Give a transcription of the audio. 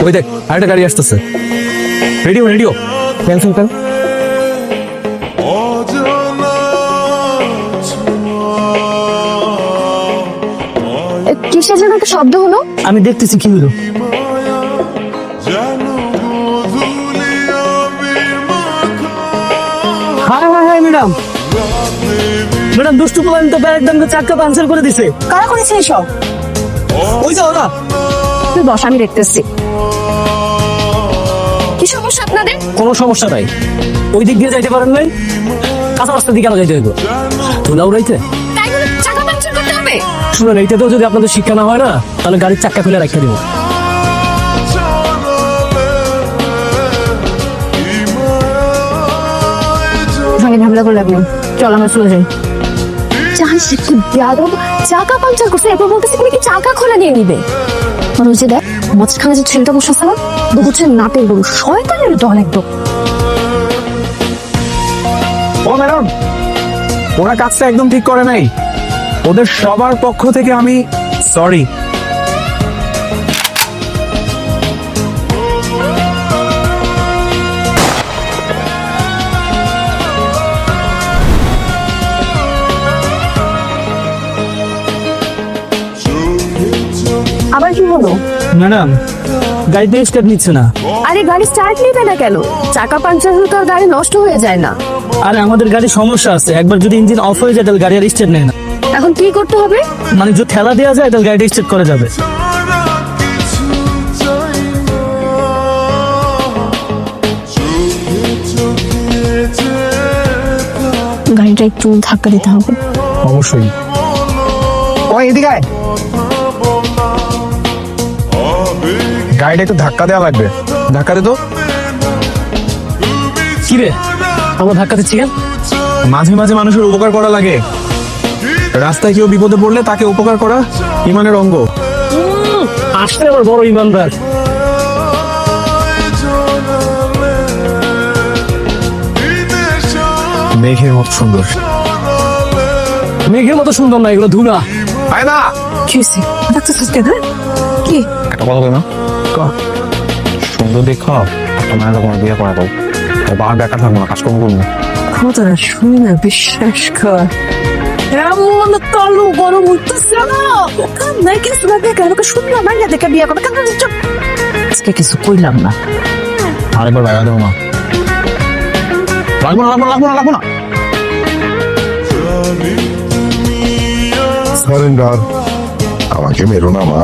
ওই দেখ আরেকটা গাড়ি আসতেছে। রেডিও রেডিও ক্যান্সেল কর। কিসের যেন একটা শব্দ হলো? আমি দেখতেছি কি হলো। হায় হায় হায় ম্যাডাম, ম্যাডাম দুষ্টু পোলান তো একদম চাক্কা পাঞ্চার করে দিছে। কারা করেছে এসব? ওই যে ওরা। তুই বস, আমি দেখতেছি। কি সমস্যা আপনাদের? কোনো সমস্যা নাই, ওই দিক দিয়ে যাইতে পারেন নাই, কাঁচা রাস্তার দিকে আলো যাইতে হইব। তোলা উড়াইতে তাই বলে চাকা পাঞ্চার করতে হবে? শুনেন, এইটাতেও যদি আপনাদের শিক্ষা না হয় না, তাহলে গাড়ির চাক্কা খুলে রাখতে দিব। সঙ্গে ঝামেলা করে লাগলো, চল আমরা চলে যাই। জানিস কি বেয়াদব, চাকা পাঞ্চার করছে, এরপর বলতেছে তুমি কি চাকা খোলা নিয়ে নিবে। আর ওই যে দেখ মাঝখানে যে ছেলেটা বসে আছে না, হচ্ছে নাটের গরু, শয়তানের দল একদম। ও ম্যাডাম, ওরা কাজটা একদম ঠিক করে নাই। ওদের সবার পক্ষ থেকে আমি সরি। আবার কি হলো? ম্যাডাম গাড়িতে স্টার্ট নিচ্ছে না। আরে গাড়ি স্টার্ট নেবে না কেন? চাকা পাঞ্চার হলে তো আর গাড়ি নষ্ট হয়ে যায় না। আরে আমাদের গাড়ি সমস্যা আছে, একবার যদি ইঞ্জিন অফ হয়ে যায় তাহলে গাড়ি আর স্টার্ট নেয় না। এখন কি করতে হবে? মানে যদি ঠেলা দেওয়া যায় তাহলে গাড়িটা স্টার্ট করে যাবে। গাড়িটা একটু ধাক্কা দিতে হবে। অবশ্যই। ওই এদিকে আয়। গাড়িটা একটু ধাক্কা দেওয়া লাগবে। ধাক্কা দে তো। কি রে, আমরা ধাক্কা দিচ্ছি কেন? মাঝে মাঝে মানুষের উপকার করা লাগে। রাস্তায় কেউ বিপদে পড়লে তাকে উপকার করা ইমানের অঙ্গ। আসলে আমার বড় ইমানদার। মেঘের মতো সুন্দর। মেঘের মতো সুন্দর না, এগুলো ধুলা। আয় না। কি হয়েছে? ডাক্তার কেন? কি? একটা কথা বলে না, সুন্দর দেখো একটা মায়ের তোমার বিয়ে করা দাও। বাবার বেকার থাকবো না, কাজকর্ম করবো। কথাটা শুনে না বিশ্বাস কর, এমন তালু গরম উঠতেছে না। নাই কিছু লাগে কেন? শুনলাম মাইয়া দেখে বিয়ে করবে কেন? আজকে কিছু কইলাম না। আরেকবার বাইরে দেবো মা। লাগবো না, লাগবো না, লাগবো না, লাগবো না। সারেন্ডার, আমাকে মেরো না মা।